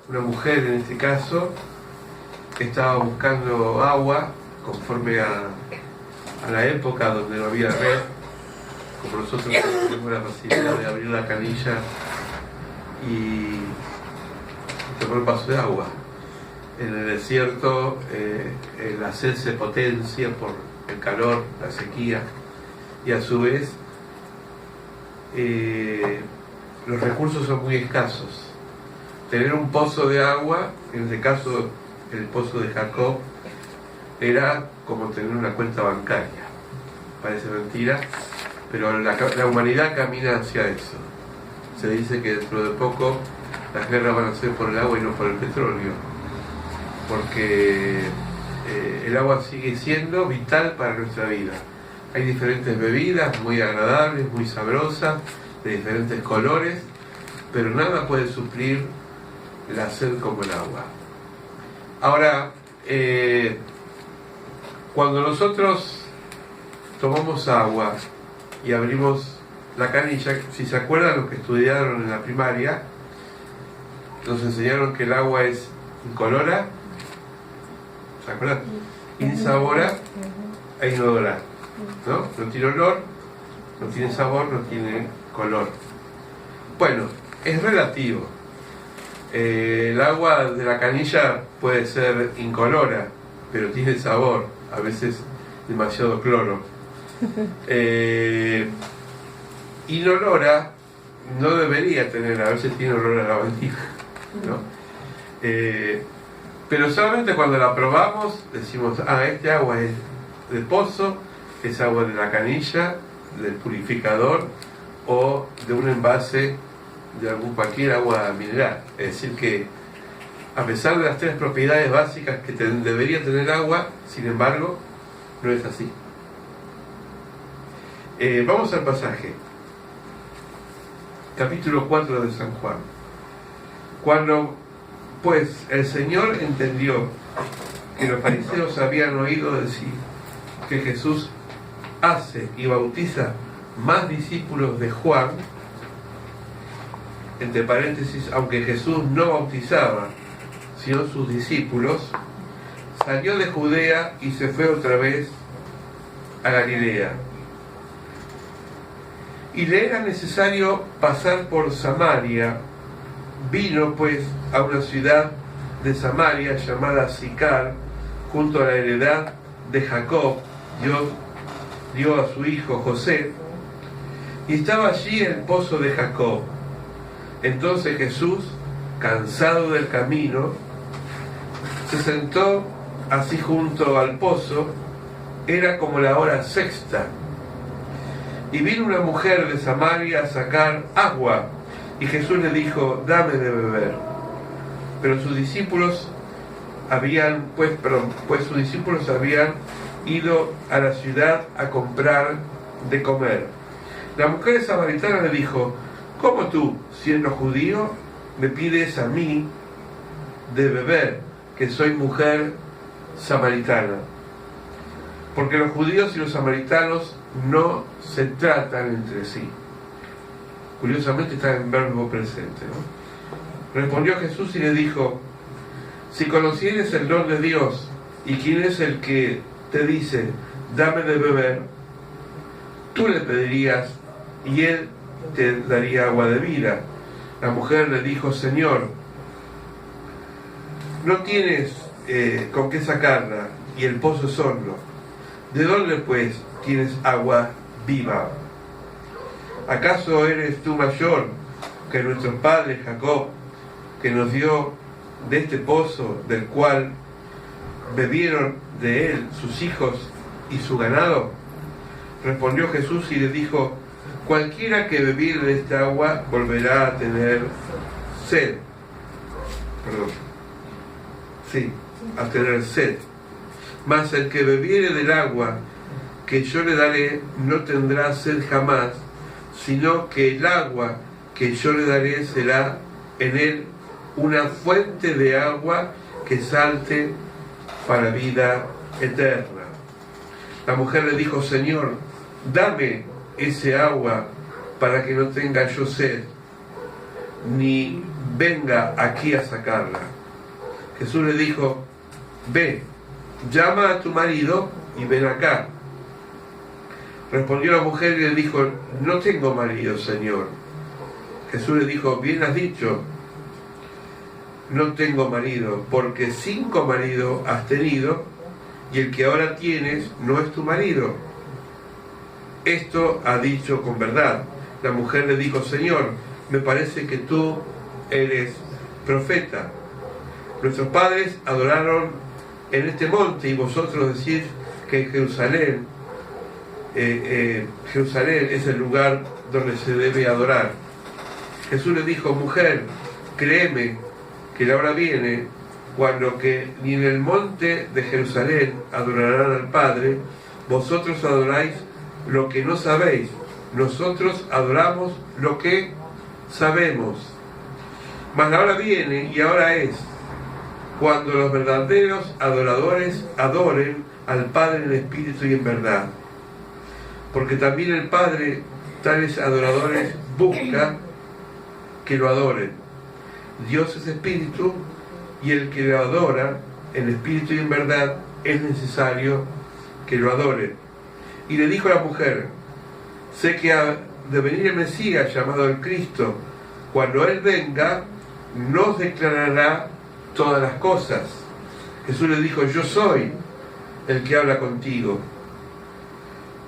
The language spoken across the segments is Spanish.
una mujer en este caso estaba buscando agua conforme a la época donde no había red, como nosotros tenemos la facilidad de abrir la canilla y tomar un vaso de agua. En el desierto la sed se potencia por el calor, la sequía, y a su vez los recursos son muy escasos. Tener un pozo de agua, en este caso el pozo de Jacob, era como tener una cuenta bancaria. Parece mentira, pero la humanidad camina hacia eso. Se dice que dentro de poco las guerras van a ser por el agua y no por el petróleo, porque el agua sigue siendo vital para nuestra vida. Hay diferentes bebidas muy agradables, muy sabrosas, de diferentes colores, pero nada puede suplir la sed como el agua. Ahora, cuando nosotros tomamos agua y abrimos la canilla, si se acuerdan los que estudiaron en la primaria, nos enseñaron que el agua es incolora, ¿se acuerdan? Insabora e inodora, ¿no? No tiene olor, no tiene sabor, no tiene color. Bueno, es relativo. El agua de la canilla puede ser incolora, pero tiene sabor, a veces demasiado cloro. Inolora no debería tener, a veces tiene olor a lavandina, ¿no? Pero solamente cuando la probamos decimos, este agua es de pozo, es agua de la canilla, del purificador o de un envase de cualquier agua mineral. Es decir que a pesar de las tres propiedades básicas que debería tener agua, sin embargo, no es así. Vamos al pasaje. Capítulo 4 de San Juan. Cuando pues el Señor entendió que los fariseos habían oído decir que Jesús hace y bautiza más discípulos de Juan, entre paréntesis, aunque Jesús no bautizaba, sino sus discípulos, salió de Judea y se fue otra vez a Galilea. Y le era necesario pasar por Samaria. Vino pues a una ciudad de Samaria llamada Sicar, junto a la heredad de Jacob. Dios dio a su hijo José, y estaba allí el pozo de Jacob. Entonces Jesús, cansado del camino, se sentó así junto al pozo. Era como la hora sexta. Y vino una mujer de Samaria a sacar agua, y Jesús le dijo, dame de beber. Pero sus discípulos habían ido a la ciudad a comprar de comer. La mujer samaritana le dijo, ¿cómo tú, siendo judío, me pides a mí de beber, que soy mujer samaritana? Porque los judíos y los samaritanos no se tratan entre sí. Curiosamente está en verbo presente, ¿no? Respondió Jesús y le dijo, si conocieres el don de Dios y quién es el que te dice, dame de beber, tú le pedirías y él te daría agua de vida. La mujer le dijo, Señor, no tienes con qué sacarla y el pozo es hondo. ¿De dónde pues tienes agua viva? ¿Acaso eres tú mayor que nuestro padre Jacob, que nos dio de este pozo, del cual bebieron de él sus hijos y su ganado? Respondió Jesús y le dijo, cualquiera que bebiere de esta agua volverá a tener sed. A tener sed. Mas el que bebiere del agua que yo le daré no tendrá sed jamás, sino que el agua que yo le daré será en él una fuente de agua que salte para vida eterna. La mujer le dijo, Señor, dame ese agua para que no tenga yo sed, ni venga aquí a sacarla. Jesús le dijo, ve, llama a tu marido y ven acá. Respondió la mujer y le dijo, no tengo marido, Señor. Jesús le dijo, bien has dicho, no tengo marido, porque 5 maridos has tenido, y el que ahora tienes no es tu marido. Esto ha dicho con verdad. La mujer le dijo, Señor, me parece que tú eres profeta. Nuestros padres adoraron en este monte, y vosotros decís que en Jerusalén, Jerusalén es el lugar donde se debe adorar. Jesús le dijo, mujer, créeme que la hora viene cuando que ni en el monte de Jerusalén adorarán al Padre. Vosotros adoráis lo que no sabéis, nosotros adoramos lo que sabemos. Mas la hora viene, y ahora es, cuando los verdaderos adoradores adoren al Padre en espíritu y en verdad. Porque también el Padre tales adoradores busca que lo adoren. Dios es espíritu, y el que lo adora en espíritu y en verdad es necesario que lo adoren. Y le dijo a la mujer, sé que ha de venir el Mesías llamado el Cristo. Cuando Él venga, nos declarará todas las cosas. Jesús le dijo, yo soy el que habla contigo.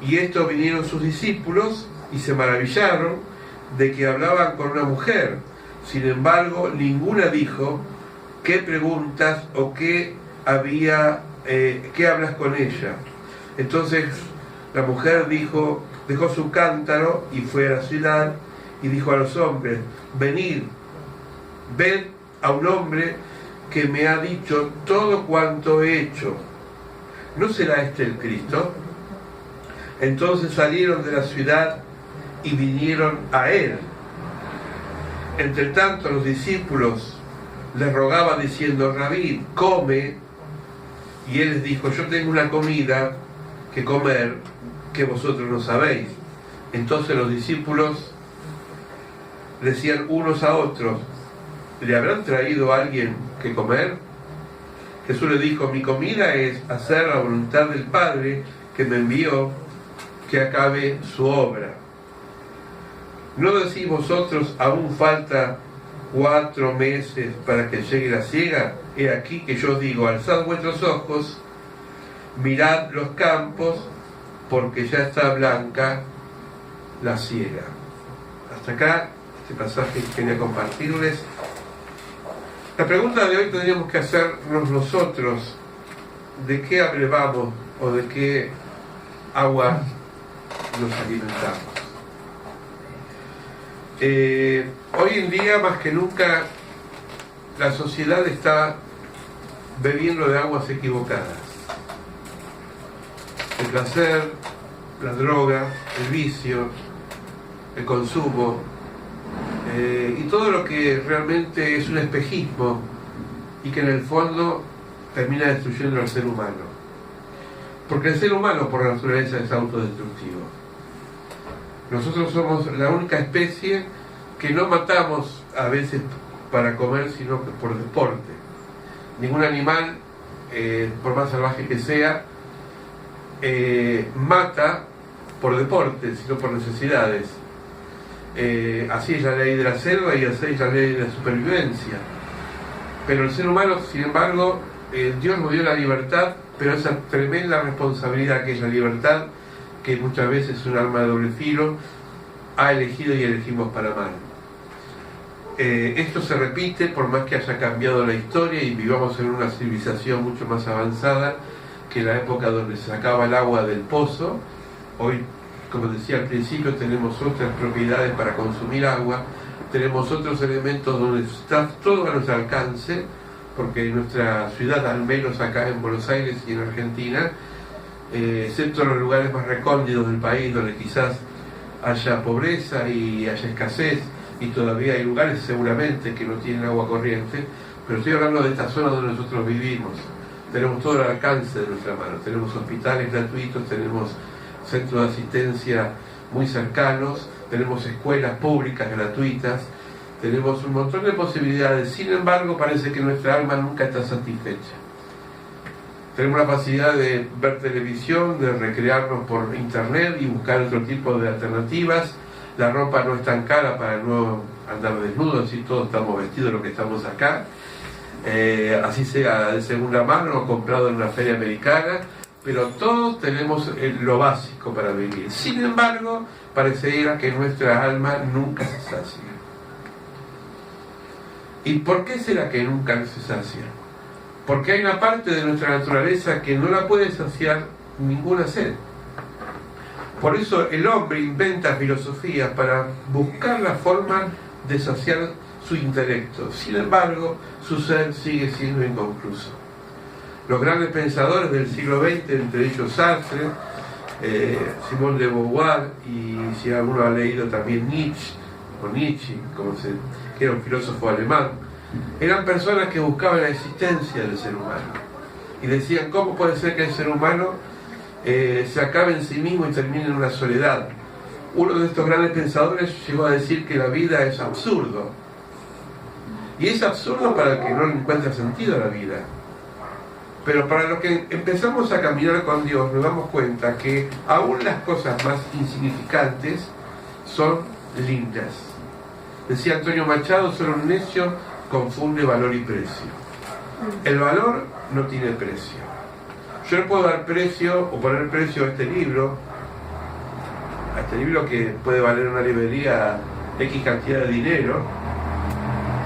Y esto vinieron sus discípulos y se maravillaron de que hablaban con una mujer. Sin embargo, ninguna dijo, ¿qué preguntas o qué hablas con ella? Entonces la mujer dejó su cántaro y fue a la ciudad y dijo a los hombres, venid, ved a un hombre que me ha dicho todo cuanto he hecho. ¿No será este el Cristo? Entonces salieron de la ciudad y vinieron a él. Entre tanto los discípulos le rogaban diciendo, Rabí, come. Y él les dijo, yo tengo una comida que comer que vosotros no sabéis. Entonces los discípulos decían unos a otros, ¿le habrán traído a alguien que comer? Jesús le dijo, mi comida es hacer la voluntad del Padre que me envió, que acabe su obra. ¿No decís vosotros, aún falta 4 meses para que llegue la siega? He aquí que yo digo, alzad vuestros ojos, mirad los campos, porque ya está blanca la siega. Hasta acá este pasaje que quería compartirles. La pregunta de hoy tendríamos que hacernos nosotros, ¿de qué abrevamos o de qué agua nos alimentamos? Hoy en día, más que nunca, la sociedad está bebiendo de aguas equivocadas. El placer, la droga, el vicio, el consumo, y todo lo que realmente es un espejismo y que en el fondo termina destruyendo al ser humano. Porque el ser humano por naturaleza es autodestructivo. Nosotros somos la única especie que no matamos a veces para comer, sino por deporte. Ningún animal, por más salvaje que sea, mata por deporte, sino por necesidades. Así es la ley de la selva y así es la ley de la supervivencia. Pero el ser humano, sin embargo, Dios nos dio la libertad, pero esa tremenda responsabilidad que es la libertad, que muchas veces es un arma de doble filo, ha elegido y elegimos para mal. Esto se repite por más que haya cambiado la historia y vivamos en una civilización mucho más avanzada que la época donde se sacaba el agua del pozo. Hoy, como decía al principio, tenemos otras propiedades para consumir agua, tenemos otros elementos donde está todo a nuestro alcance, porque en nuestra ciudad, al menos acá en Buenos Aires y en Argentina, excepto en los lugares más recónditos del país donde quizás haya pobreza y haya escasez, y todavía hay lugares seguramente que no tienen agua corriente, pero estoy hablando de esta zona donde nosotros vivimos. Tenemos todo el alcance de nuestra mano, tenemos hospitales gratuitos, tenemos centros de asistencia muy cercanos, tenemos escuelas públicas gratuitas, tenemos un montón de posibilidades, sin embargo parece que nuestra alma nunca está satisfecha. Tenemos la facilidad de ver televisión, de recrearnos por internet y buscar otro tipo de alternativas. La ropa no es tan cara para no andar desnudos, así todos estamos vestidos lo que estamos acá. Así sea de segunda mano o comprado en una feria americana, pero todos tenemos lo básico para vivir. Sin embargo, parecería que nuestra alma nunca se sacia. ¿Y por qué será que nunca se sacia? Porque hay una parte de nuestra naturaleza que no la puede saciar ninguna sed. Por eso el hombre inventa filosofías para buscar la forma de saciar su intelecto. Sin embargo, su ser sigue siendo inconcluso. Los grandes pensadores del siglo XX, entre ellos Sartre, Simone de Beauvoir, y si alguno ha leído también Nietzsche, que era un filósofo alemán, eran personas que buscaban la existencia del ser humano y decían: ¿cómo puede ser que el ser humano se acabe en sí mismo y termine en una soledad? Uno de estos grandes pensadores llegó a decir que la vida es absurdo, y es absurdo para el que no le encuentra sentido a la vida. Pero para los que empezamos a caminar con Dios nos damos cuenta que aún las cosas más insignificantes son lindas. Decía Antonio Machado: solo un necio confunde valor y precio. El valor no tiene precio. Yo le puedo dar precio o poner precio a este libro que puede valer en una librería X cantidad de dinero,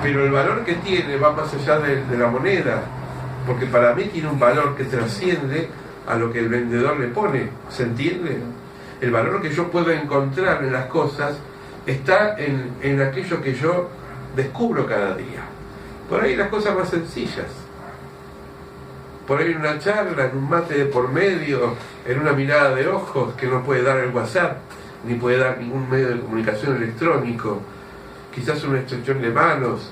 pero el valor que tiene va más allá de la moneda, porque para mí tiene un valor que trasciende a lo que el vendedor le pone. ¿Se entiende? El valor que yo puedo encontrar en las cosas está en aquello que yo descubro cada día. Por ahí las cosas más sencillas, por ahí en una charla, en un mate de por medio, en una mirada de ojos que no puede dar el WhatsApp, ni puede dar ningún medio de comunicación electrónico, quizás una extensión de manos.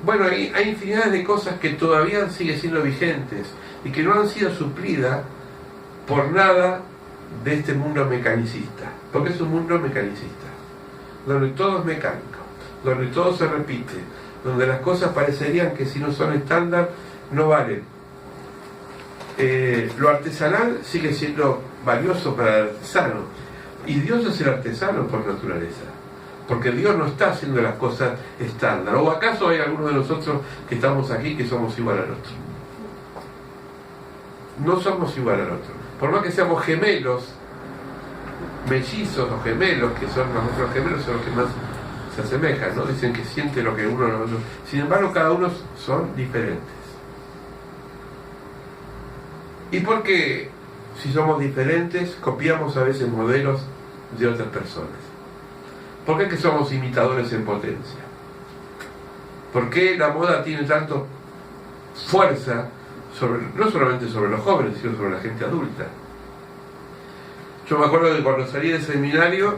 Bueno, hay infinidad de cosas que todavía siguen siendo vigentes y que no han sido suplidas por nada de este mundo mecanicista, porque es un mundo mecanicista, donde todo es mecánico, donde todo se repite, donde las cosas parecerían que si no son estándar no valen. Lo artesanal sigue siendo valioso para el artesano, y Dios es el artesano por naturaleza, porque Dios no está haciendo las cosas estándar. ¿O acaso hay alguno de nosotros que estamos aquí que somos igual al otro? No somos igual al otro. Por más que seamos gemelos, mellizos o gemelos, que son los gemelos son los que más se asemejan, ¿no? Dicen que siente lo que uno no. Sin embargo, cada uno son diferentes. ¿Y por qué, si somos diferentes, copiamos a veces modelos de otras personas? ¿Por qué que somos imitadores en potencia? ¿Por qué la moda tiene tanto fuerza no solamente sobre los jóvenes, sino sobre la gente adulta? Yo me acuerdo que cuando salí del seminario,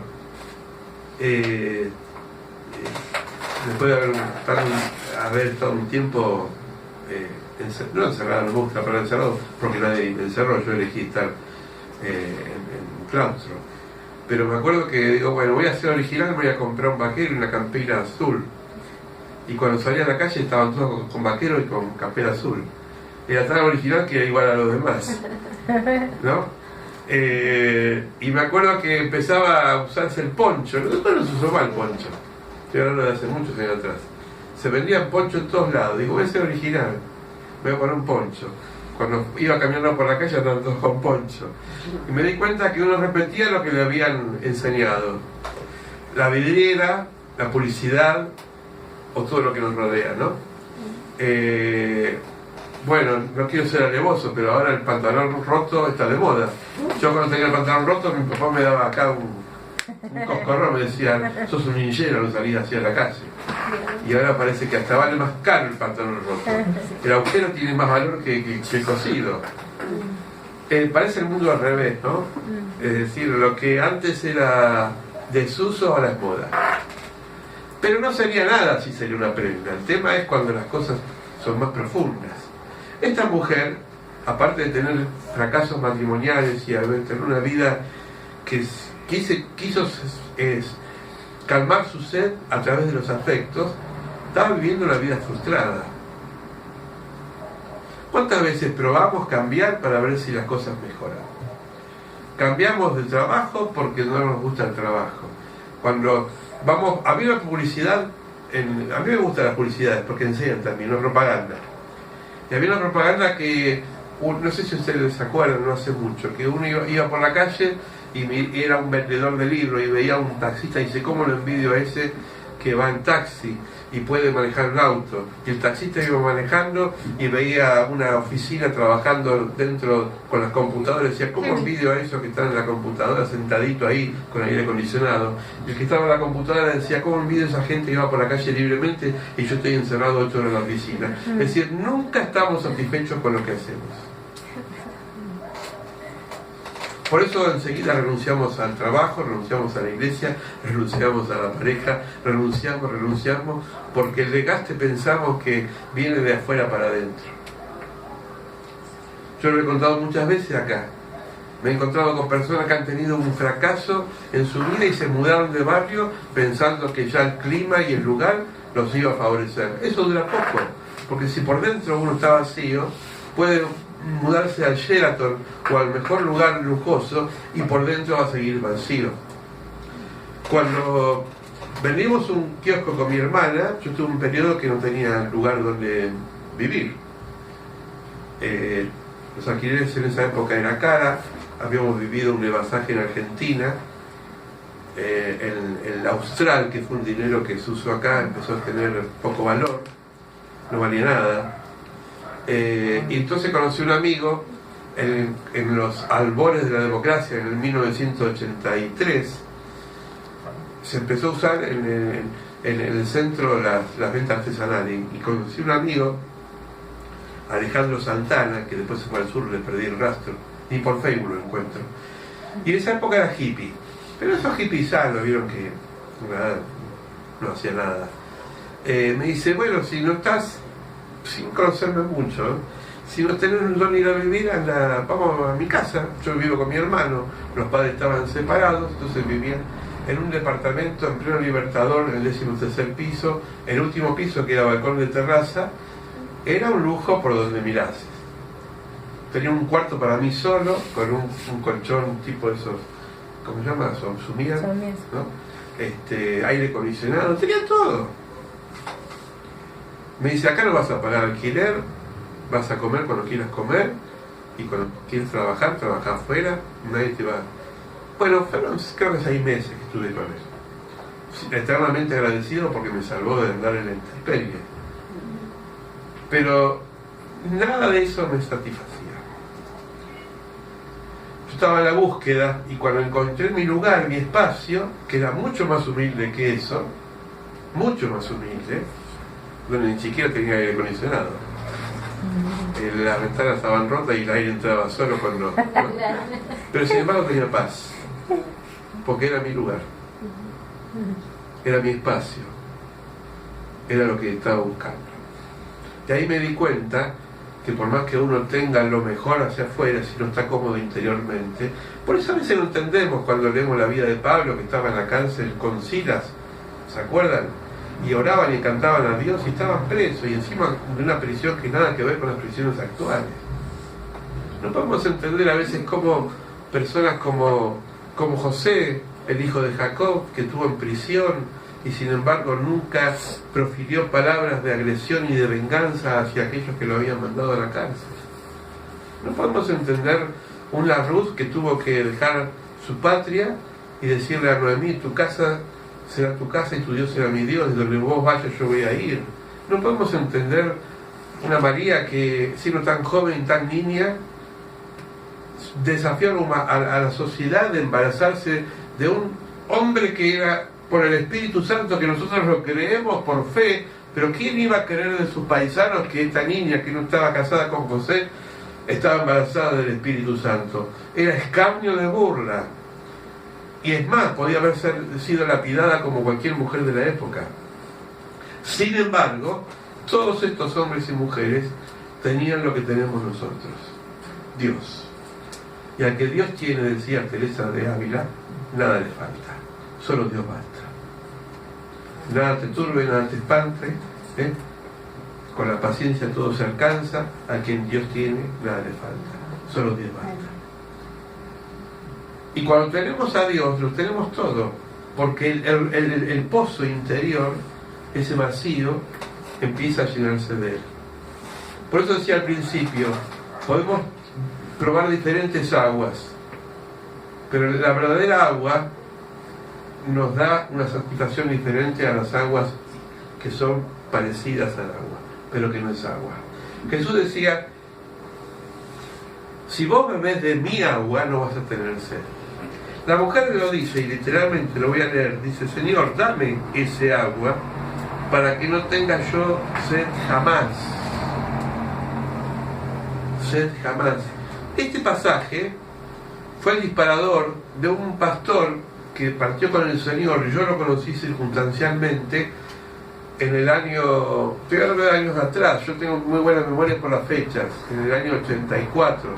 después de haber estado un tiempo no encerrado, no me gusta la palabra encerrado porque nadie me encerró, yo elegí estar en claustro, pero me acuerdo que digo, bueno, voy a ser original, me voy a comprar un vaquero y una campera azul, y cuando salí a la calle estaban todos con vaquero y con campera azul. Era tan original que era igual a los demás, ¿no? Y me acuerdo que empezaba a usarse el poncho. Después no se usó mal el poncho, estoy hablando de hace muchos años atrás. Se vendían ponchos en todos lados. Digo, voy a ser original, me voy a poner un poncho. Cuando iba caminando por la calle estaban todos con poncho, y me di cuenta que uno repetía lo que le habían enseñado: la vidriera, la publicidad o todo lo que nos rodea, ¿no? Bueno, no quiero ser alevoso, pero ahora el pantalón roto está de moda. Yo cuando tenía el pantalón roto, mi papá me daba acá un coscorrón, me decía: sos un ninjero, no salías hacia la calle. Y ahora parece que hasta vale más caro el pantalón roto. El agujero tiene más valor que el cosido. Parece el mundo al revés, ¿no? Es decir, lo que antes era desuso ahora es moda. Pero no sería nada si sería una prenda. El tema es cuando las cosas son más profundas. Esta mujer, aparte de tener fracasos matrimoniales y haber tenido una vida que quiso calmar su sed a través de los afectos, estaba viviendo una vida frustrada. ¿Cuántas veces probamos cambiar para ver si las cosas mejoran? Cambiamos de trabajo porque no nos gusta el trabajo. Cuando vamos, a mí la publicidad, a mí me gustan las publicidades porque enseñan también, no propaganda. Y había una propaganda que, no sé si ustedes se acuerdan, no hace mucho, que uno iba por la calle y era un vendedor de libros y veía a un taxista y dice, ¿cómo lo envidio a ese que va en taxi y puede manejar un auto? Y el taxista iba manejando y veía una oficina trabajando dentro con las computadoras y decía, ¿cómo envidio a esos que están en la computadora sentadito ahí con aire acondicionado? Y el que estaba en la computadora decía, ¿cómo envidio a esa gente que va por la calle libremente y yo estoy encerrado 8 horas en la oficina? Es decir, nunca estamos satisfechos con lo que hacemos. Por eso enseguida renunciamos al trabajo, renunciamos a la iglesia, renunciamos a la pareja, renunciamos, porque el desgaste pensamos que viene de afuera para adentro. Yo lo he contado muchas veces acá. Me he encontrado con personas que han tenido un fracaso en su vida y se mudaron de barrio pensando que ya el clima y el lugar los iba a favorecer. Eso dura poco, porque si por dentro uno está vacío, puede mudarse al Sheraton o al mejor lugar lujoso y por dentro va a seguir vacío. Cuando vendimos un kiosco con mi hermana, yo tuve un periodo que no tenía lugar donde vivir. Los alquileres en esa época era cara, habíamos vivido un evasaje en Argentina, el austral, que fue un dinero que se usó acá, empezó a tener poco valor, no valía nada. Y entonces conocí a un amigo en los albores de la democracia, en el 1983. Se empezó a usar en el centro las ventas artesanales y conocí a un amigo, Alejandro Santana, que después se fue al sur, le perdí el rastro, ni por Facebook lo encuentro. Y en esa época era hippie, pero esos hippies sanos vieron que no hacía nada. Me dice, bueno, si no estás, sin conocerme mucho, si no tenés dónde ir a vivir, vamos a mi casa. Yo vivo con mi hermano, los padres estaban separados, entonces vivían en un departamento en pleno Libertador, en el 13º piso, el último piso, que era balcón de terraza. Era un lujo por donde mirases. Tenía un cuarto para mí solo, con un colchón tipo de esos, ¿cómo se llama? Sumían, ¿no? Aire acondicionado, tenía todo. Me dice, acá no vas a pagar alquiler, vas a comer cuando quieras comer, y cuando quieres trabajar afuera, nadie te va. Bueno, fueron creo que 6 meses que estuve con él. Eternamente agradecido porque me salvó de andar en la intemperie. Pero nada de eso me satisfacía. Yo estaba en la búsqueda y cuando encontré mi lugar, mi espacio, que era mucho más humilde que eso, mucho más humilde, donde ni siquiera tenía aire acondicionado. Las ventanas estaban rotas y el aire entraba solo cuando... Pero sin embargo tenía paz, porque era mi lugar, era mi espacio, era lo que estaba buscando. Y ahí me di cuenta que por más que uno tenga lo mejor hacia afuera, si no está cómodo interiormente, por eso a veces no entendemos cuando leemos la vida de Pablo, que estaba en la cárcel con Silas, ¿se acuerdan? Y oraban y cantaban a Dios y estaban presos, y encima de una prisión que nada que ver con las prisiones actuales. No podemos entender a veces cómo personas como José, el hijo de Jacob, que estuvo en prisión y sin embargo nunca profirió palabras de agresión y de venganza hacia aquellos que lo habían mandado a la cárcel. No podemos entender una Ruth que tuvo que dejar su patria y decirle a Noemí, tu casa será tu casa y tu Dios será mi Dios, y donde vos vayas yo voy a ir. No podemos entender una María que, siendo tan joven y tan niña, desafió a la sociedad de embarazarse de un hombre que era por el Espíritu Santo, que nosotros lo creemos por fe, pero ¿quién iba a creer de sus paisanos que esta niña que no estaba casada con José estaba embarazada del Espíritu Santo? Era escarnio de burla. Y es más, podía haber sido lapidada como cualquier mujer de la época. Sin embargo, todos estos hombres y mujeres tenían lo que tenemos nosotros: Dios. Y al que Dios tiene, decía Teresa de Ávila, nada le falta, solo Dios basta. nada te turbe, nada te espante, ¿eh? Con la paciencia todo se alcanza, a quien Dios tiene, nada le falta, solo Dios basta. Y cuando tenemos a Dios, lo tenemos todo, porque el pozo interior, ese vacío, empieza a llenarse de Él. Por eso decía al principio, podemos probar diferentes aguas, pero la verdadera agua nos da una satisfacción diferente a las aguas que son parecidas al agua, pero que no es agua. Jesús decía, si vos bebés de mi agua, no vas a tener sed. La mujer lo dice, y literalmente lo voy a leer, dice, Señor, dame ese agua para que no tenga yo sed jamás. Sed jamás. Este pasaje fue el disparador de un pastor que partió con el Señor. Yo lo conocí circunstancialmente en el año, estoy hablando de años atrás, yo tengo muy buena memoria por las fechas, en el año 84.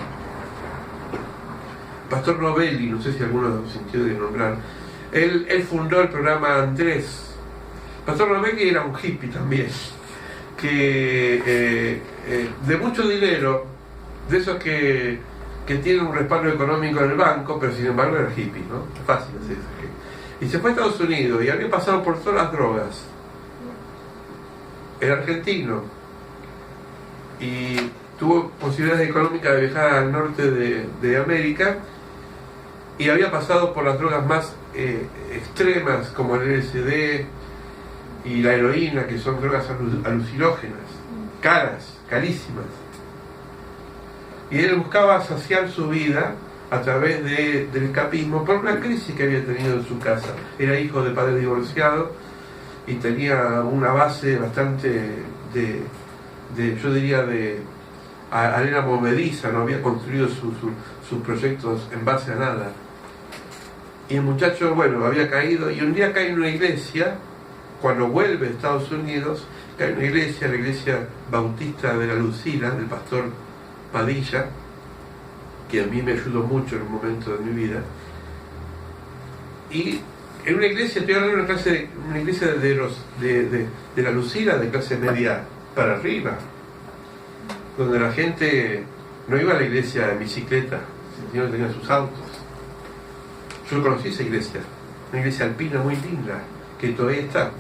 Pastor Novelli, no sé si alguno sintió de nombrar, él fundó el programa Andrés. Pastor Novelli era un hippie también, que de mucho dinero, de esos que tienen un respaldo económico en el banco, pero sin embargo era hippie, ¿no? Fácil así. Y se fue a Estados Unidos y había pasado por todas las drogas. Era argentino y tuvo posibilidades económicas de viajar al norte de América y había pasado por las drogas más extremas como el LSD y la heroína, que son drogas alucinógenas, carísimas. Y él buscaba saciar su vida a través del escapismo por una crisis que había tenido en su casa. Era hijo de padre divorciado y tenía una base bastante yo diría de arena movediza, no había construido sus proyectos en base a nada. Y el muchacho, bueno, había caído, y un día cae en una iglesia, cuando vuelve a Estados Unidos, cae en una iglesia, la iglesia bautista de la Lucila, del pastor Padilla, que a mí me ayudó mucho en un momento de mi vida. Y en una iglesia, estoy hablando de una iglesia de la Lucila, de clase media para arriba, donde la gente no iba a la iglesia en bicicleta, sino que tenía sus autos. Yo conocí esa iglesia, una iglesia alpina muy linda, que todavía está.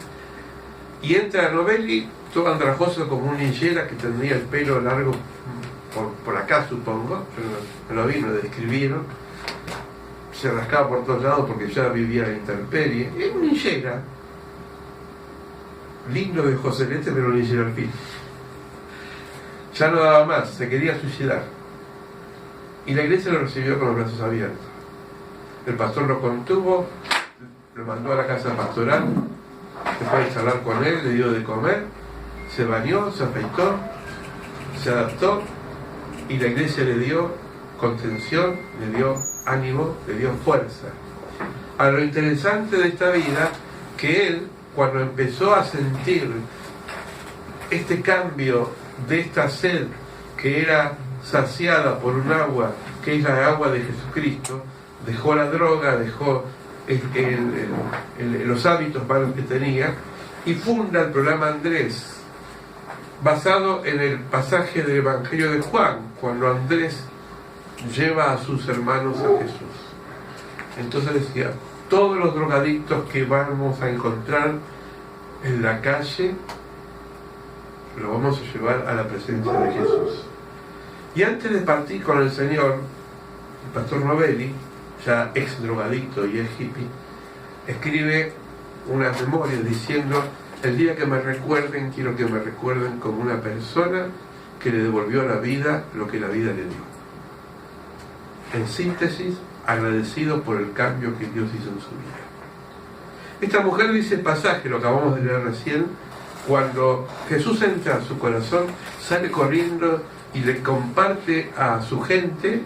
Y entra Novelli, todo andrajoso como un ninjera, que tendría el pelo largo por acá, supongo. Yo no lo vi, me lo describieron. Se rascaba por todos lados porque ya vivía en la intemperie. Es un ninjera. Lindo de Joselete, pero un ninjera alpino. Ya no daba más, se quería suicidar. Y la iglesia lo recibió con los brazos abiertos. El pastor lo contuvo, lo mandó a la casa pastoral, se fue a charlar con él, le dio de comer, se bañó, se afeitó, se adaptó, y la iglesia le dio contención, le dio ánimo, le dio fuerza. A lo interesante de esta vida, que él, cuando empezó a sentir este cambio de esta sed que era saciada por un agua, que es la agua de Jesucristo, dejó la droga, dejó los hábitos malos que tenía, y funda el programa Andrés, basado en el pasaje del Evangelio de Juan, cuando Andrés lleva a sus hermanos a Jesús. Entonces decía, todos los drogadictos que vamos a encontrar en la calle, lo vamos a llevar a la presencia de Jesús. Y antes de partir con el Señor, el pastor Novelli, ya ex drogadicto y ex hippie, escribe unas memorias diciendo: el día que me recuerden, quiero que me recuerden como una persona que le devolvió a la vida lo que la vida le dio. En síntesis, agradecido por el cambio que Dios hizo en su vida. Esta mujer dice el pasaje, lo acabamos de leer recién, cuando Jesús entra a su corazón, sale corriendo y le comparte a su gente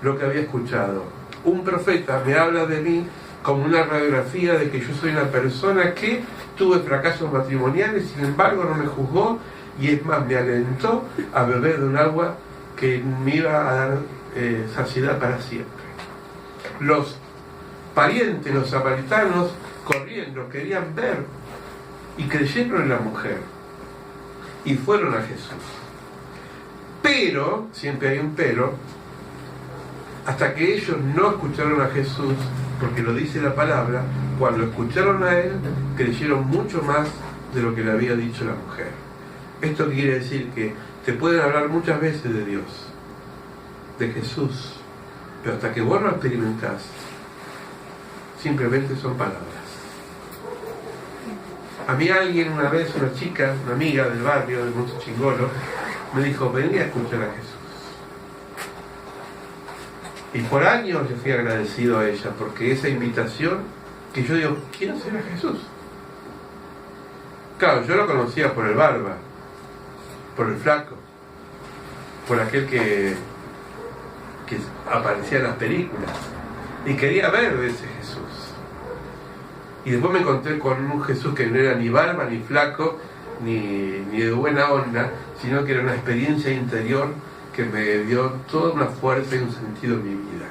lo que había escuchado. Un profeta me habla de mí como una radiografía de que yo soy una persona que tuve fracasos matrimoniales, sin embargo no me juzgó, y es más, me alentó a beber de un agua que me iba a dar saciedad para siempre. Los parientes, los samaritanos, corriendo, querían ver y creyeron en la mujer y fueron a Jesús. Pero, siempre hay un pero, hasta que ellos no escucharon a Jesús, porque lo dice la palabra, cuando escucharon a él, creyeron mucho más de lo que le había dicho la mujer. Esto quiere decir que te pueden hablar muchas veces de Dios, de Jesús, pero hasta que vos lo experimentás, simplemente son palabras. A mí alguien una vez, una chica, una amiga del barrio, de Monte Chingolo, me dijo, vení a escuchar a Jesús. Y por años le fui agradecido a ella, porque esa invitación, que yo digo, quiero ser a Jesús. Claro, yo lo conocía por el barba, por el flaco, por aquel que aparecía en las películas, y quería ver de ese Jesús. Y después me encontré con un Jesús que no era ni barba, ni flaco, ni de buena onda, sino que era una experiencia interior que me dio toda una fuerza y un sentido en mi vida.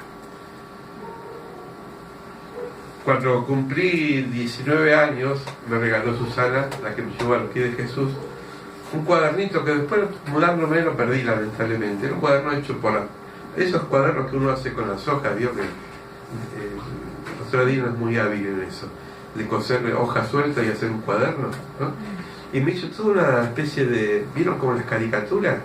Cuando cumplí 19 años, me regaló Susana, la que me llevó a los pies de Jesús, un cuadernito que después, mudándome, lo perdí lamentablemente. Era un cuaderno hecho por esos cuadernos que uno hace con las hojas, vio que la profesora Dina es muy hábil en eso, de coser hojas sueltas y hacer un cuaderno, ¿no? Y me hizo toda una especie de, ¿vieron como las caricaturas?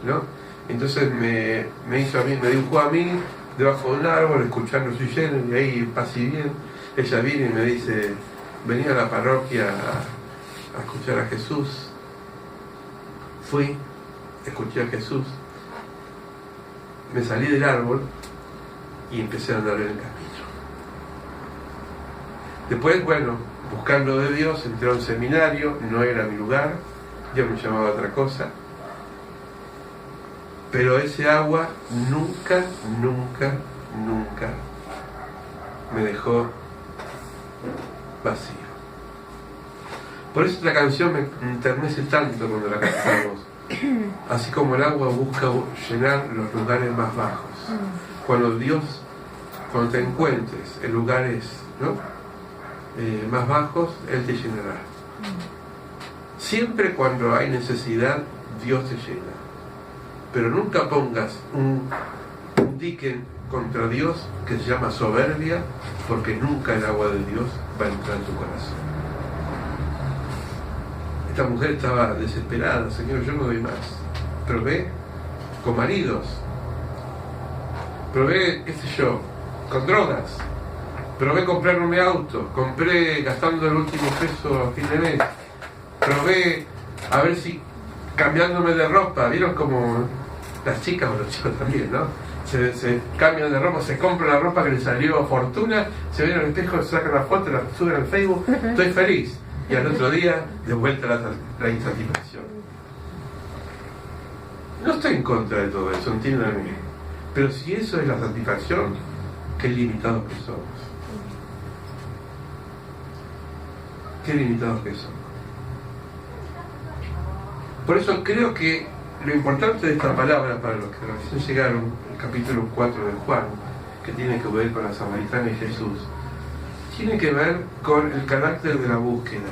¿No? Entonces me hizo a mí, me dibujó a mí debajo de un árbol, escuchando su lleno, y ahí paz y bien. Ella viene y me dice, vení a la parroquia a escuchar a Jesús. Fui, escuché a Jesús, me salí del árbol y empecé a andar en el camino. Después, bueno, buscando de Dios, entré a un seminario, no era mi lugar, yo me llamaba otra cosa, pero ese agua nunca me dejó vacío. Por eso esta canción me enternece tanto cuando la cantamos. Así como el agua busca llenar los lugares más bajos. Cuando te encuentres en lugares, ¿no? Más bajos, Él te llenará. Siempre cuando hay necesidad, Dios te llena. Pero nunca pongas un dique contra Dios que se llama soberbia, porque nunca el agua de Dios va a entrar en tu corazón. Esta mujer estaba desesperada, Señor, yo no doy más. Probé con maridos, probé, qué sé yo, con drogas, probé comprarme un auto, compré gastando el último peso a fin de mes, probé a ver si cambiándome de ropa, vieron como las chicas o los chicos también, ¿no? Se cambian de ropa, se compran la ropa que les salió fortuna, se ven al espejo, se sacan la foto, la suben al Facebook, estoy feliz. Y al otro día, de vuelta la insatisfacción. No estoy en contra de todo eso, entiéndanme. Pero si eso es la satisfacción, qué limitados que somos. Qué limitados que somos. Por eso creo que lo importante de esta palabra, para los que recién llegaron, el capítulo 4 de Juan, que tiene que ver con la samaritana y Jesús, tiene que ver con el carácter de la búsqueda.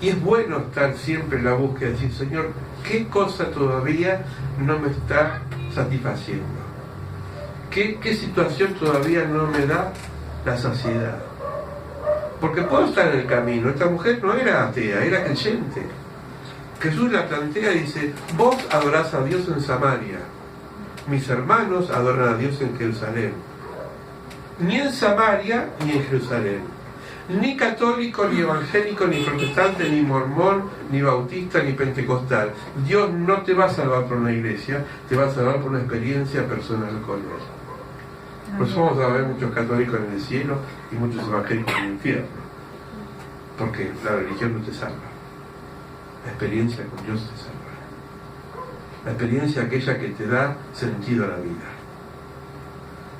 Y es bueno estar siempre en la búsqueda, decir, Señor, ¿qué cosa todavía no me está satisfaciendo? ¿Qué situación todavía no me da la saciedad? Porque puedo estar en el camino. Esta mujer no era atea, era creyente. Jesús la plantea y dice, vos adorás a Dios en Samaria, mis hermanos adoran a Dios en Jerusalén. Ni en Samaria ni en Jerusalén, ni católico, ni evangélico, ni protestante, ni mormón, ni bautista, ni pentecostal. Dios no te va a salvar por una iglesia, te va a salvar por una experiencia personal con Él. Por eso vamos a ver muchos católicos en el cielo y muchos evangélicos en el infierno, porque la religión no te salva, la experiencia con Dios te salva, la experiencia aquella que te da sentido a la vida.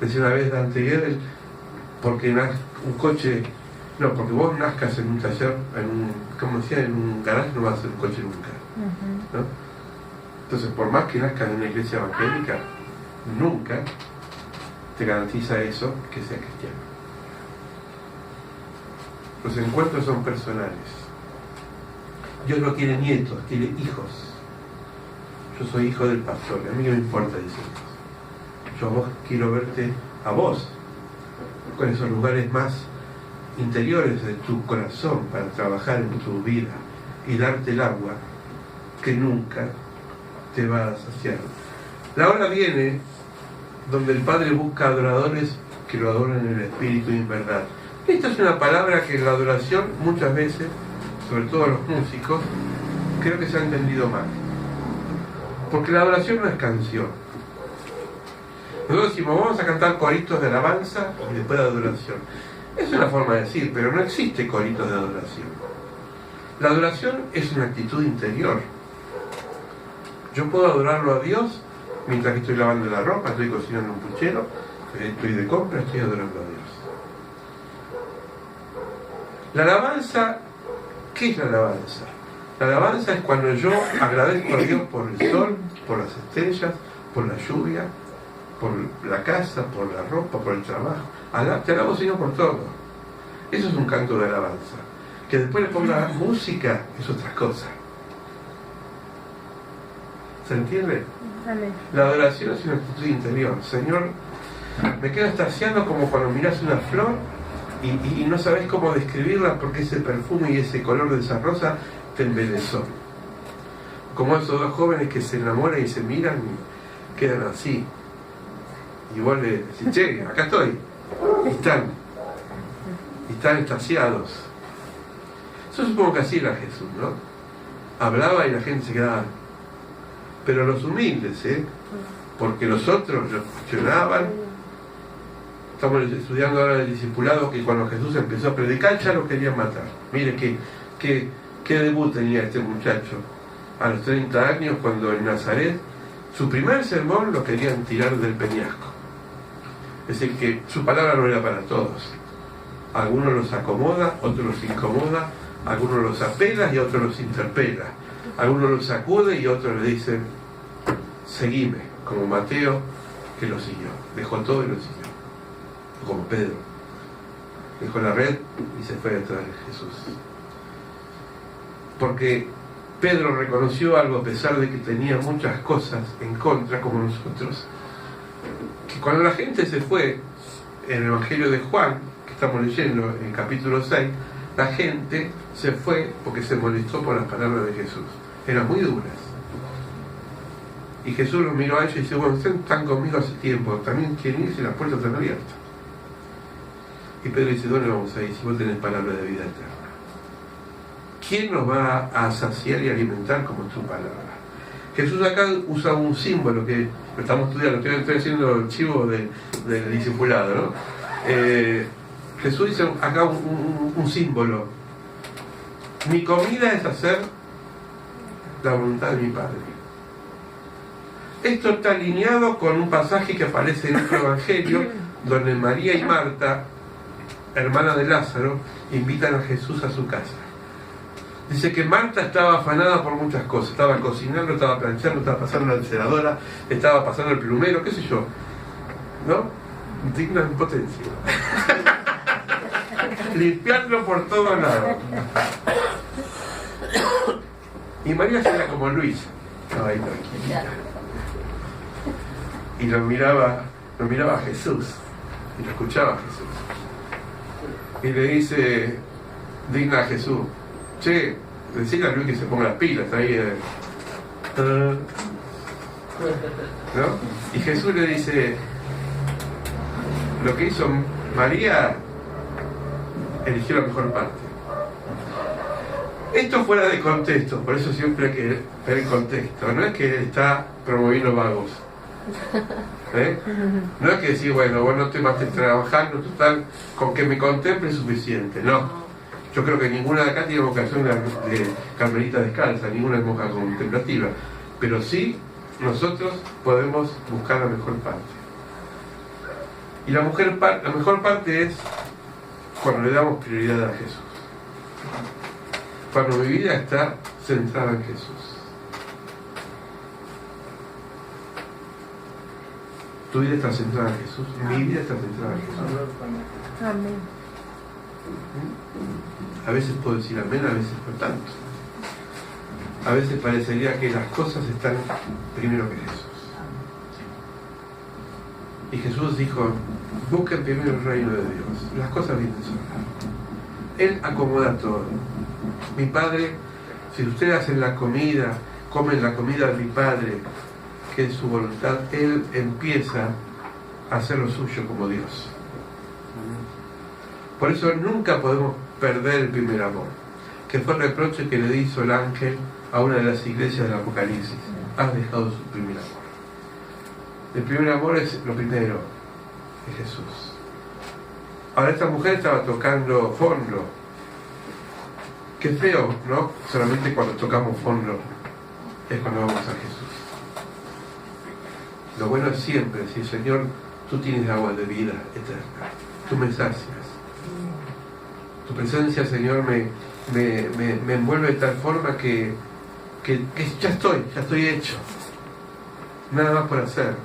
Decía una vez Dante Gebel, porque un coche, no, porque vos nazcas en un taller, como decía, en un garaje no vas a hacer un coche nunca, ¿no? Entonces, por más que nazcas en una iglesia evangélica, nunca te garantiza eso que sea cristiano. Los encuentros son personales. Dios no quiere nietos, quiere hijos. Yo soy hijo del pastor, a mí no me importa, dice Dios. Yo a vos quiero verte a vos, con esos lugares más interiores de tu corazón para trabajar en tu vida y darte el agua que nunca te va a saciar. La hora viene donde el Padre busca adoradores que lo adoren en el espíritu y en verdad. Esta es una palabra que en la adoración muchas veces, sobre todo los músicos, creo que se ha entendido mal. Porque la adoración no es canción. Nosotros decimos, vamos a cantar coritos de alabanza y después de adoración. Es una forma de decir, pero no existe coritos de adoración. La adoración es una actitud interior. Yo puedo adorarlo a Dios mientras que estoy lavando la ropa, estoy cocinando un puchero, estoy de compra, estoy adorando a Dios. La alabanza, ¿qué es la alabanza? La alabanza es cuando yo agradezco a Dios por el sol, por las estrellas, por la lluvia, por la casa, por la ropa, por el trabajo. Te alabo, Señor, por todo. Eso es un canto de alabanza. Que después le ponga música es otra cosa. ¿Se entiende? Amén. La adoración es una actitud interior. Señor, me quedo extasiado como cuando miras una flor y no sabes cómo describirla porque ese perfume y ese color de esa rosa te embelezó. Como esos dos jóvenes que se enamoran y se miran y quedan así. Y vos le decís, che, acá estoy. Y están extasiados. Eso supongo que así era Jesús, ¿no? Hablaba y la gente se quedaba. Pero los humildes, porque los otros los cuestionaban. Estamos estudiando ahora el discipulado que cuando Jesús empezó a predicar ya lo querían matar. Mire qué debut tenía este muchacho. A los 30 años, cuando en Nazaret, su primer sermón lo querían tirar del peñasco. Es decir, que su palabra no era para todos. Algunos los acomoda, otros los incomoda, algunos los apela y otros los interpela. Algunos los sacude y otros le dicen, seguime, como Mateo, que lo siguió. Dejó todo y lo siguió. Como Pedro. Dejó la red y se fue detrás de Jesús. Porque Pedro reconoció algo a pesar de que tenía muchas cosas en contra, como nosotros. Que cuando la gente se fue, en el Evangelio de Juan, que estamos leyendo en el capítulo 6, la gente se fue porque se molestó por las palabras de Jesús. Eran muy duras. Y Jesús los miró a ellos y dice, bueno, ustedes están conmigo hace tiempo, también quieren irse, las puertas están abiertas. Y Pedro dice, ¿dónde vamos a ir si vos tenés palabra de vida eterna? ¿Quién nos va a saciar y alimentar como tu palabra? Jesús acá usa un símbolo que lo estamos estudiando, estoy haciendo el chivo del discipulado, ¿no? Jesús dice acá un símbolo. Mi comida es hacer la voluntad de mi Padre. Esto está alineado con un pasaje que aparece en otro evangelio, donde María y Marta, hermana de Lázaro, invitan a Jesús a su casa. Dice que Marta estaba afanada por muchas cosas. Estaba cocinando, estaba planchando, estaba pasando la enceradora, estaba pasando el plumero, qué sé yo. ¿No? Digna de impotencia. Limpiando por todos lados. Y María era como Luis. Estaba ahí tranquilita. Y lo miraba a Jesús. Y lo escuchaba a Jesús. Y le dice, digna a Jesús, che, decirle a Luis que se ponga las pilas, ahí, ¿no? Y Jesús le dice, lo que hizo María, eligió la mejor parte. Esto fuera de contexto, por eso siempre hay que ver el contexto. No es que está promoviendo vagos. No es que decir, bueno, vos no te mates trabajando, total, con que me contemple es suficiente. No. Yo creo que ninguna de acá tiene vocación de carmelita descalza, ninguna es monja contemplativa. Pero sí, nosotros podemos buscar la mejor parte. Y la mejor parte es cuando le damos prioridad a Jesús. Cuando mi vida está centrada en Jesús. Tu vida está centrada en Jesús, mi vida está centrada en Jesús. Amén. A veces puedo decir amén, a veces no tanto. A veces parecería que las cosas están primero que Jesús. Y Jesús dijo, busquen primero el reino de Dios. Las cosas vienen solas. Él acomoda todo. Mi Padre, si ustedes hacen la comida, comen la comida de mi Padre, que es su voluntad, Él empieza a hacer lo suyo como Dios. Por eso nunca podemos perder el primer amor, que fue el reproche que le hizo el ángel a una de las iglesias del Apocalipsis. Has dejado su primer amor. El primer amor es lo primero, es Jesús. Ahora esta mujer estaba tocando fondo. Qué feo, ¿no? Solamente cuando tocamos fondo es cuando vamos a Jesús. Lo bueno es siempre decir, Señor, tú tienes agua de vida eterna. Tú me sacias. Tu presencia, Señor, me envuelve de tal forma que ya estoy hecho. Nada más por hacer.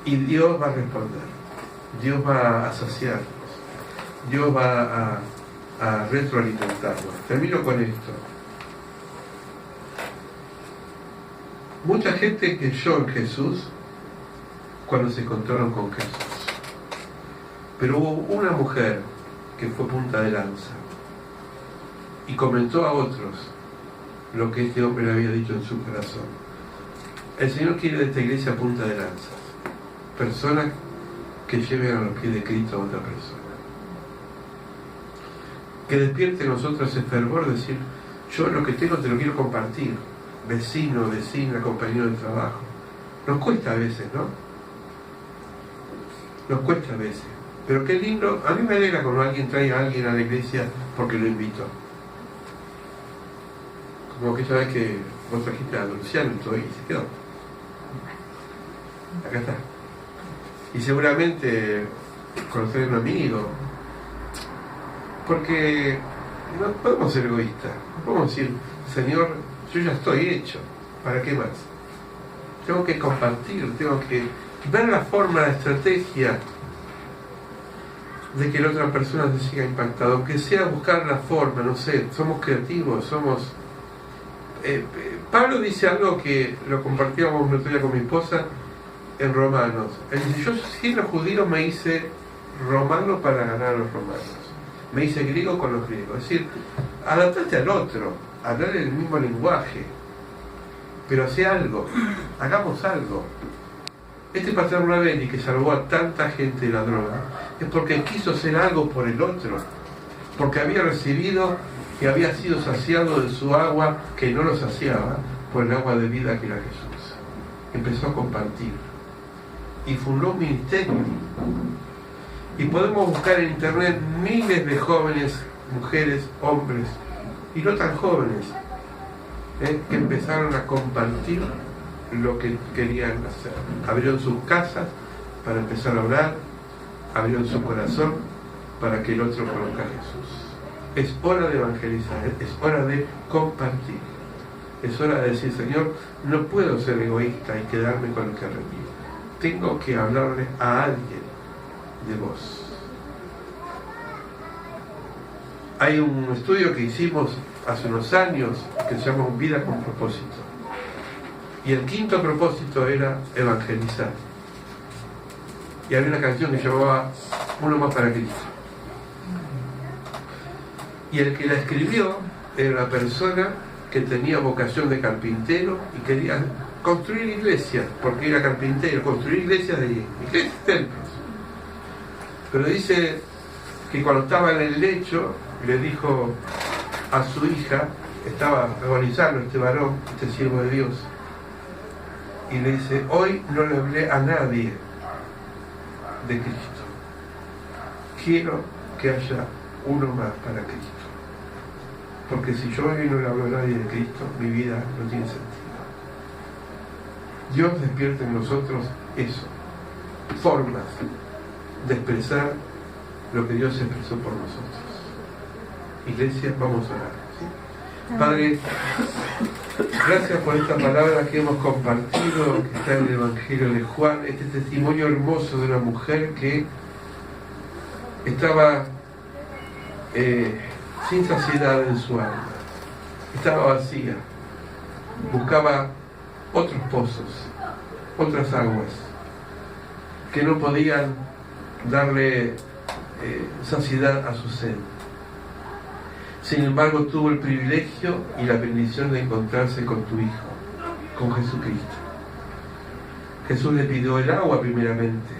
Y Dios va a responder. Dios va a saciarnos. Dios va a retroalimentarnos. Termino con esto. Mucha gente creyó en Jesús cuando se encontraron con Jesús. Pero hubo una mujer que fue punta de lanza y comentó a otros lo que este hombre le había dicho en su corazón. El Señor quiere de esta iglesia punta de lanzas, personas que lleven a los pies de Cristo a otra persona, que despierte en nosotros ese fervor de decir, yo lo que tengo te lo quiero compartir, vecino, vecina, compañero de trabajo. Nos cuesta a veces, ¿no? Nos cuesta a veces. Pero qué lindo, a mí me alegra cuando alguien trae a alguien a la iglesia porque lo invito. Como aquella vez que vos trajiste a Luciano y todo y se quedó. Acá está. Y seguramente conocer a un amigo. Porque no podemos ser egoístas. No podemos decir, Señor, yo ya estoy hecho. ¿Para qué más? Tengo que compartir, tengo que ver la forma, la estrategia de que la otra persona se siga impactada, aunque sea buscar la forma, no sé, somos creativos, somos... Pablo dice algo que lo compartíamos el otro día con mi esposa en Romanos. Él dice, yo siendo judío me hice romano para ganar a los romanos, me hice griego con los griegos, es decir, adaptate al otro, hablar el mismo lenguaje, pero hace algo, hagamos algo. Este pastor Ravelli, que salvó a tanta gente de la droga, es porque quiso hacer algo por el otro, porque había recibido y había sido saciado de su agua que no lo saciaba por el agua de vida que era Jesús. Empezó a compartir y fundó un ministerio. Y podemos buscar en internet miles de jóvenes, mujeres, hombres y no tan jóvenes, que empezaron a compartir lo que querían hacer. Abrieron sus casas para empezar a orar, abrieron su corazón para que el otro conozca a Jesús. Es hora de evangelizar, es hora de compartir, es hora de decir, Señor, no puedo ser egoísta y quedarme con lo que recibí. Tengo que hablarle a alguien de vos. Hay un estudio que hicimos hace unos años que se llama Vida con propósito. Y el quinto propósito era evangelizar. Y había una canción que se llamaba Uno más para Cristo. Y el que la escribió era una persona que tenía vocación de carpintero y quería construir iglesias, porque era carpintero, construir iglesias de iglesias, templos. Pero dice que cuando estaba en el lecho, le dijo a su hija, estaba agonizando este varón, este siervo de Dios, y le dice, hoy no le hablé a nadie de Cristo. Quiero que haya uno más para Cristo. Porque si yo hoy no le hablo a nadie de Cristo, mi vida no tiene sentido. Dios despierta en nosotros eso, formas de expresar lo que Dios expresó por nosotros. Iglesia, vamos a orar, ¿sí? Padre, gracias por esta palabra que hemos compartido, que está en el Evangelio de Juan, este testimonio hermoso de una mujer que estaba sin saciedad en su alma, estaba vacía, buscaba otros pozos, otras aguas que no podían darle saciedad a su sed. Sin embargo, tuvo el privilegio y la bendición de encontrarse con tu Hijo, con Jesucristo. Jesús le pidió el agua primeramente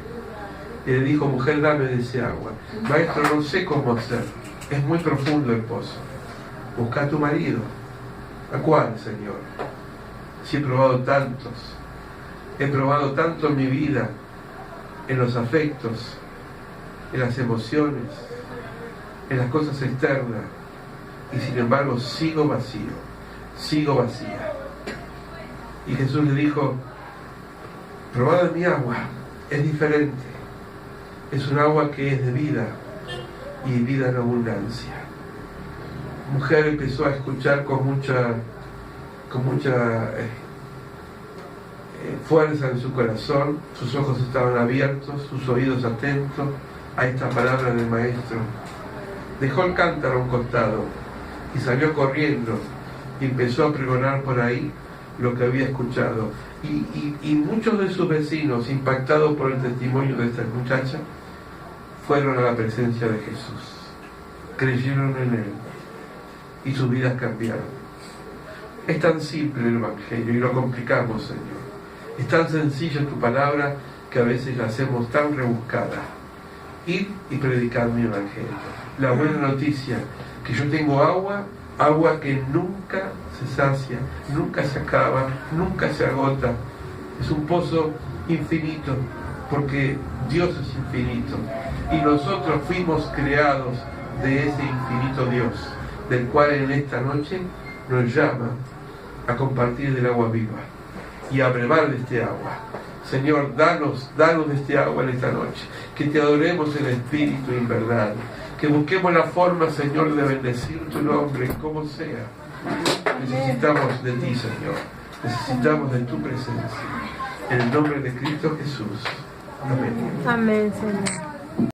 y le dijo: mujer, dame de ese agua. Maestro, no sé cómo hacer, es muy profundo el pozo. Busca a tu marido. ¿A cuál, Señor? Si he probado tantos, he probado tanto en mi vida, en los afectos, en las emociones, en las cosas externas, y sin embargo sigo vacío, sigo vacía. Y Jesús le dijo: probad mi agua, es diferente, es un agua que es de vida, y vida en abundancia. Mujer empezó a escuchar con mucha fuerza en su corazón, sus ojos estaban abiertos, sus oídos atentos a esta palabra del Maestro. Dejó el cántaro a un costado y salió corriendo y empezó a pregonar por ahí lo que había escuchado. Y muchos de sus vecinos, impactados por el testimonio de esta muchacha, fueron a la presencia de Jesús, creyeron en Él y sus vidas cambiaron. Es tan simple el Evangelio y lo complicamos, Señor. Es tan sencilla tu palabra que a veces la hacemos tan rebuscada. Ir y predicar mi Evangelio. La buena noticia, que yo tengo agua, agua que nunca se sacia, nunca se acaba, nunca se agota. Es un pozo infinito, porque Dios es infinito. Y nosotros fuimos creados de ese infinito Dios, del cual en esta noche nos llama a compartir del agua viva y a brevar de este agua. Señor, danos de este agua en esta noche, que te adoremos en espíritu y en verdad, que busquemos la forma, Señor, de bendecir tu nombre, como sea. Necesitamos de ti, Señor, necesitamos de tu presencia, en el nombre de Cristo Jesús. Amén. Amén, Señor.